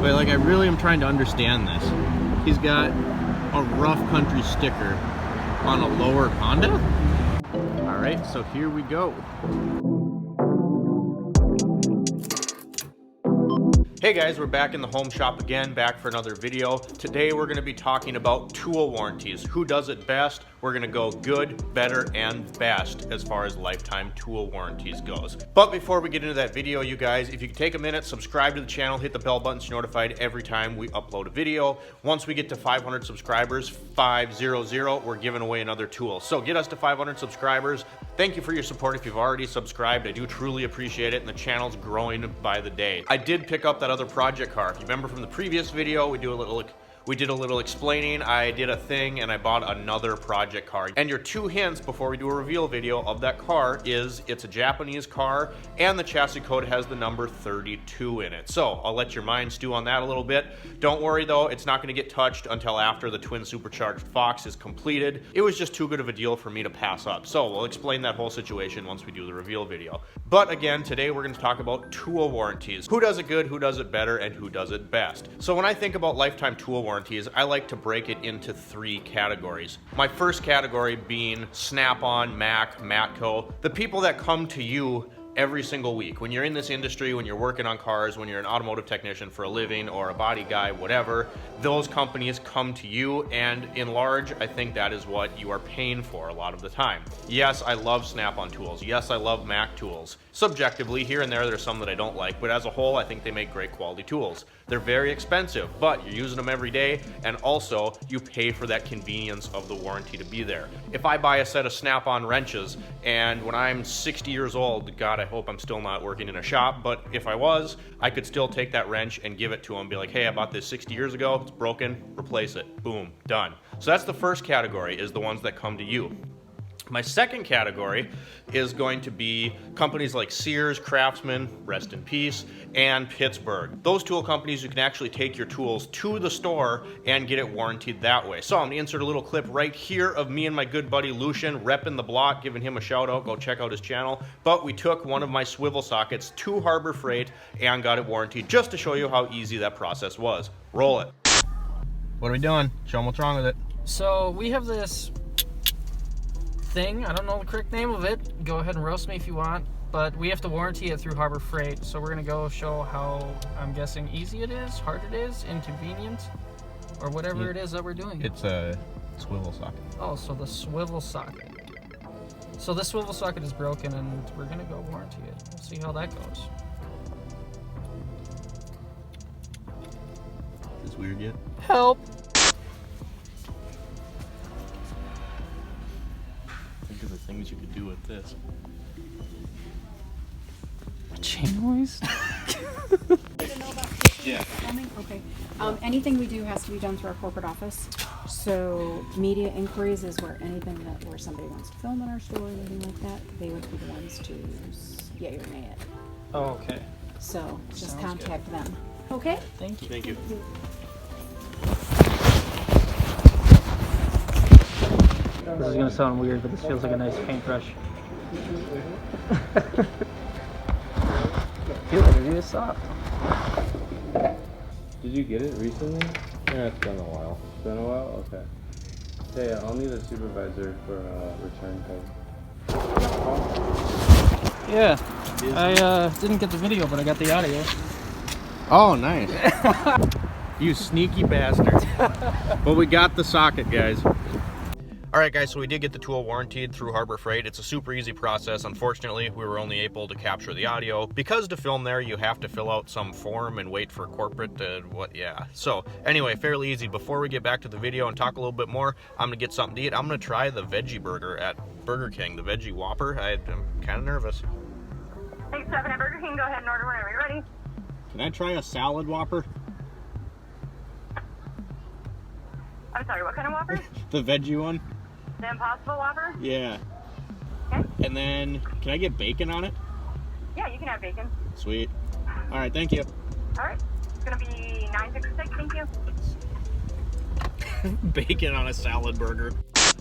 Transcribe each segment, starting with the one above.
Wait, like I really am trying to understand this. He's got a rough country sticker on a lower Honda? All right, so here we go. Hey guys, we're back in the home shop again, back for another video. Today we're going to be talking about tool warranties. Who does it best? We're going to go good, better, and best as far as lifetime tool warranties goes. But before we get into that video, you guys, if you could take a minute, subscribe to the channel, hit the bell button so you're notified every time we upload a video. Once we get to 500 subscribers, 500, we're giving away another tool. So get us to 500 subscribers. Thank you for your support if you've already subscribed. I do truly appreciate it, and the channel's growing by the day. I did pick up that other project car. If you remember from the previous video, we did a little explaining. I did a thing and I bought another project car. And your two hints before we do a reveal video of that car is it's a Japanese car and the chassis code has the number 32 in it. So I'll let your mind stew on that a little bit. Don't worry though, it's not gonna get touched until after the twin supercharged Fox is completed. It was just too good of a deal for me to pass up. So we'll explain that whole situation once we do the reveal video. But again, today we're gonna talk about tool warranties. Who does it good, who does it better, and who does it best? So when I think about lifetime tool warranties, I like to break it into three categories. My first category being Snap-on, Mac, Matco, the people that come to you every single week. When you're in this industry, when you're working on cars, when you're an automotive technician for a living or a body guy, whatever, those companies come to you, and in large, I think that is what you are paying for a lot of the time. Yes, I love Snap-on tools. Yes, I love Mac tools. Subjectively, here and there's some that I don't like, but as a whole, I think they make great quality tools. They're very expensive, but you're using them every day, and also you pay for that convenience of the warranty to be there. If I buy a set of Snap-on wrenches, and when I'm 60 years old, God, I hope I'm still not working in a shop, but if I was, I could still take that wrench and give it to them and be like, hey, I bought this 60 years ago, it's broken, replace it, boom, done. So that's the first category, is the ones that come to you. My second category is going to be companies like Sears, Craftsman, rest in peace, and Pittsburgh. Those tool companies, you can actually take your tools to the store and get it warranted that way. So I'm gonna insert a little clip right here of me and my good buddy Lucian repping the block, giving him a shout out, go check out his channel. But we took one of my swivel sockets to Harbor Freight and got it warranted just to show you how easy that process was. Roll it. What are we doing? Show them what's wrong with it. So we have this thing, I don't know the correct name of it, go ahead and roast me if you want, but we have to warranty it through Harbor Freight, so we're gonna go show how, I'm guessing, easy it is, hard it is, inconvenient, or whatever it is that we're doing. It's a swivel socket. Oh, so the swivel socket. So the swivel socket is broken and we're gonna go warranty it. We'll see how that goes. Is this weird yet? Help! Think of the things you could do with this. A chain noise? Yeah. Okay. Anything we do has to be done through our corporate office. So media inquiries is where where somebody wants to film in our store or anything like that, they would be the ones to yay or nay it. Oh, okay. So just Sounds contact them. Okay? Thank you. Thank you. This is gonna sound weird, but this feels like a nice paintbrush. Feel like it is soft. Did you get it recently? Yeah, it's been a while. It's been a while? Okay. Yeah, I'll need a supervisor for a return code. Yeah, I didn't get the video, but I got the audio. Oh, nice. You sneaky bastard. But we got the socket, guys. All right, guys, so we did get the tool warranted through Harbor Freight. It's a super easy process. Unfortunately, we were only able to capture the audio. Because to film there, you have to fill out some form and wait for corporate So anyway, fairly easy. Before we get back to the video and talk a little bit more, I'm gonna get something to eat. I'm gonna try the veggie burger at Burger King, the veggie Whopper. I'm kind of nervous. Hey, 7 at Burger King, go ahead and order whenever you're ready. Can I try a salad Whopper? I'm sorry, what kind of Whopper? The veggie one? The Impossible Whopper? Yeah. Okay. And then, can I get bacon on it? Yeah, you can have bacon. Sweet. All right, thank you. All right. It's going to be $9.66, thank you. Bacon on a salad burger.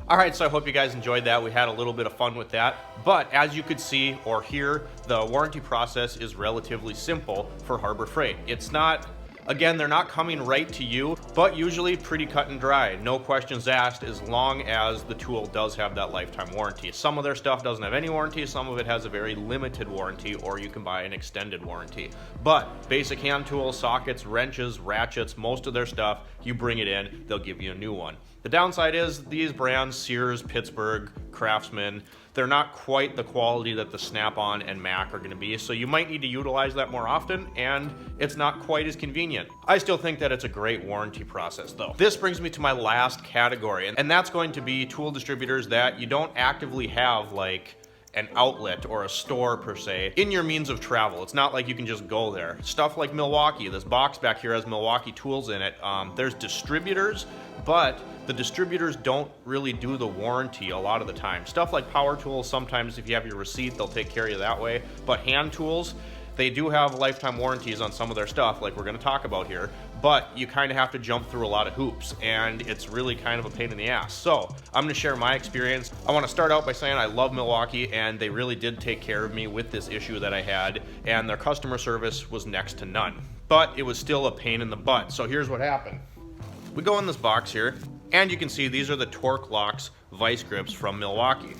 All right, so I hope you guys enjoyed that. We had a little bit of fun with that. But as you could see or hear, the warranty process is relatively simple for Harbor Freight. It's not Again, they're not coming right to you, but usually pretty cut and dry. No questions asked as long as the tool does have that lifetime warranty. Some of their stuff doesn't have any warranty, some of it has a very limited warranty, or you can buy an extended warranty. But basic hand tools, sockets, wrenches, ratchets, most of their stuff, you bring it in, they'll give you a new one. The downside is these brands, Sears, Pittsburgh, Craftsman, they're not quite the quality that the Snap-on and Mac are going to be, so you might need to utilize that more often, and it's not quite as convenient. I still think that it's a great warranty process though. This brings me to my last category, and that's going to be tool distributors that you don't actively have like an outlet or a store per se in your means of travel. It's not like you can just go there. Stuff like Milwaukee, this box back here has Milwaukee tools in it. There's distributors, but the distributors don't really do the warranty a lot of the time. Stuff like power tools, sometimes if you have your receipt, they'll take care of you that way. But hand tools, they do have lifetime warranties on some of their stuff, like we're gonna talk about here, but you kind of have to jump through a lot of hoops, and it's really kind of a pain in the ass. So I'm gonna share my experience. I wanna start out by saying I love Milwaukee, and they really did take care of me with this issue that I had, and their customer service was next to none. But it was still a pain in the butt. So here's what happened. We go in this box here, and you can see these are the Torque Locks vice grips from Milwaukee.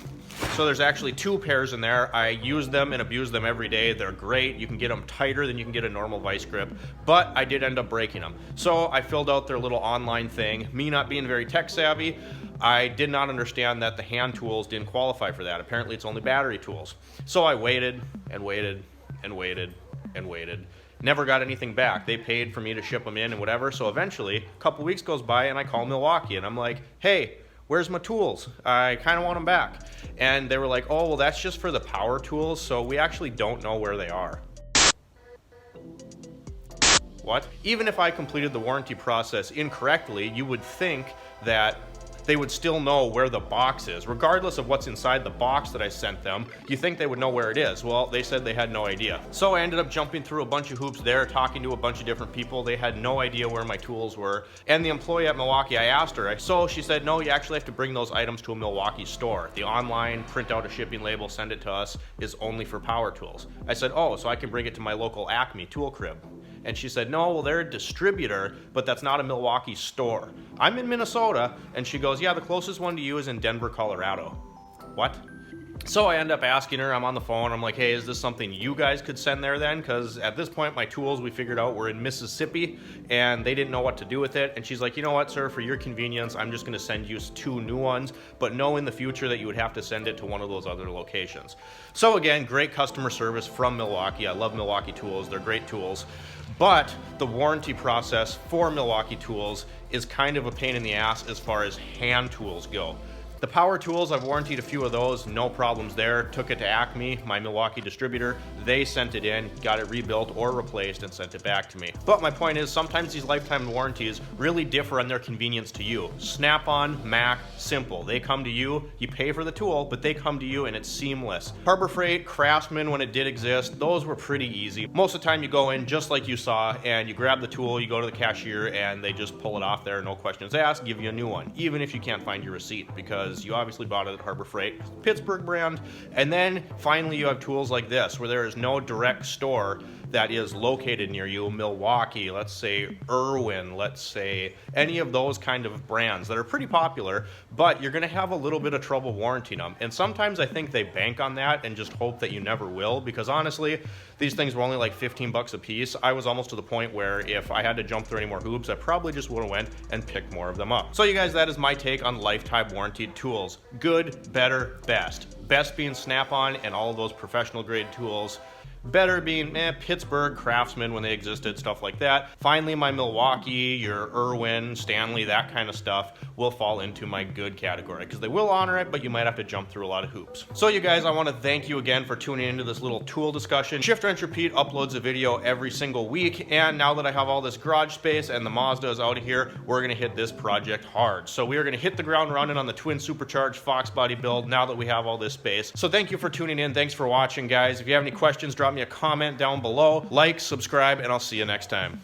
So there's actually 2 pairs in there. I use them and abuse them every day. They're great. You can get them tighter than you can get a normal vice grip, but I did end up breaking them. So I filled out their little online thing. Me not being very tech savvy, I did not understand that the hand tools didn't qualify for that. Apparently it's only battery tools. So I waited and waited and waited and waited. Never got anything back. They paid for me to ship them in and whatever. So eventually, a couple weeks goes by and I call Milwaukee and I'm like, hey, where's my tools? I kind of want them back. And they were like, oh, well, that's just for the power tools, so we actually don't know where they are. What? Even if I completed the warranty process incorrectly, you would think that they would still know where the box is. Regardless of what's inside the box that I sent them, you think they would know where it is. Well, they said they had no idea. So I ended up jumping through a bunch of hoops there, talking to a bunch of different people. They had no idea where my tools were. And the employee at Milwaukee, I asked her, so she said, no, you actually have to bring those items to a Milwaukee store. The online, print out a shipping label, send it to us, is only for power tools. I said, oh, so I can bring it to my local Acme tool crib. And she said, no, well, they're a distributor, but that's not a Milwaukee store. I'm in Minnesota, and she goes, yeah, the closest one to you is in Denver, Colorado. What? So I end up asking her, I'm on the phone, I'm like, hey, is this something you guys could send there then? Because at this point, my tools, we figured out, were in Mississippi, and they didn't know what to do with it. And she's like, you know what, sir, for your convenience, I'm just gonna send you 2 new ones, but know in the future that you would have to send it to one of those other locations. So again, great customer service from Milwaukee. I love Milwaukee tools, they're great tools. But the warranty process for Milwaukee tools is kind of a pain in the ass as far as hand tools go. The power tools, I've warrantied a few of those, no problems there. Took it to Acme, my Milwaukee distributor. They sent it in, got it rebuilt or replaced and sent it back to me. But my point is, sometimes these lifetime warranties really differ on their convenience to you. Snap-on, Mac, simple. They come to you, you pay for the tool, but they come to you and it's seamless. Harbor Freight, Craftsman, when it did exist, those were pretty easy. Most of the time you go in just like you saw and you grab the tool, you go to the cashier and they just pull it off there, no questions asked, give you a new one, even if you can't find your receipt, because you obviously bought it at Harbor Freight, Pittsburgh brand. And then finally you have tools like this where there is no direct store that is located near you. Milwaukee, let's say Irwin, let's say any of those kind of brands that are pretty popular, but you're gonna have a little bit of trouble warranting them. And sometimes I think they bank on that and just hope that you never will, because honestly, these things were only like 15 bucks a piece. I was almost to the point where if I had to jump through any more hoops, I probably just would have went and picked more of them up. So you guys, that is my take on lifetime warranted tools. Good, better, best. Best being Snap-on and all of those professional grade tools. Better being Pittsburgh, Craftsman when they existed, stuff like that. Finally, my Milwaukee, your Irwin, Stanley, that kind of stuff will fall into my good category because they will honor it, but you might have to jump through a lot of hoops. So you guys, I want to thank you again for tuning into this little tool discussion. Shift, Wrench, Repeat uploads a video every single week, and now that I have all this garage space and the Mazda is out of here, we're going to hit this project hard. So we are going to hit the ground running on the twin supercharged Fox body build now that we have all this space. So thank you for tuning in. Thanks for watching, guys. If you have any questions, drop me a comment down below. Like, subscribe, and I'll see you next time.